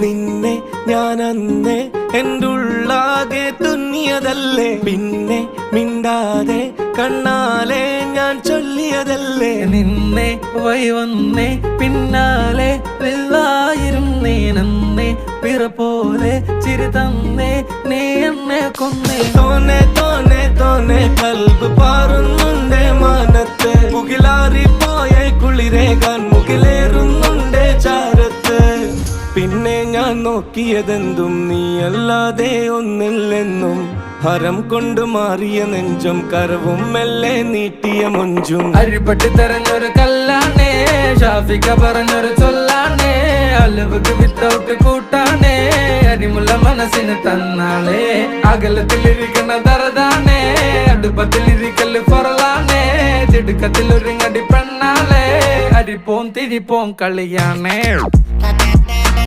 നിന്നെ ഞാൻ അന്നേ എൻ്റെ ഉള്ളാകെ തുന്നിയതല്ലേ, പിന്നെ മിണ്ടാതെ കണ്ണാലെ ഞാൻ ചൊല്ലിയതല്ലേ. നിന്നെ വന്നേ പിന്നാലെ വെള്ളായിരുന്നേ, നന്നേ പിറ പോലെ ചിരി തന്നേ, നീ എന്നെ കൊന്നേ. തോനെ തോനെ തോനെ കൽബ് പാറുന്നുണ്ട് മാനത്ത്, മുകിലാറിപ്പോയ കുളിരേകാൻ മുകിലേറുന്നുണ്ട് ചാരത്ത്. പിന്നെ ഞാൻ നോക്കിയതെന്തും നീയല്ലാതെ ഒന്നില്ലെന്നും, ഹരം കൊണ്ട് മാറിയ നെഞ്ചും കരവും മെല്ലെ നീട്ടിയ മൊഞ്ചും. അരിപ്പട്ടി തെരഞ്ഞൊരു കല്ലാണേ, ഷാഫിക്ക പറഞ്ഞൊരു ചൊല്ലാണേ, അലവുക്ക് വിത്തൗട്ട് കൂട്ടാണേ, അരിമുള്ള മനസ്സിന് തന്നാളേ. അകലത്തിലിരിക്കണ ദറദാണേ, അടുപ്പത്തിലിരിക്കല് പൊറലാണേ, തിടുക്കത്തിലൊരുങ്ങടി പെണ്ണാളേ, അരിപ്പോം തിരിപ്പോം കളിയാണേ.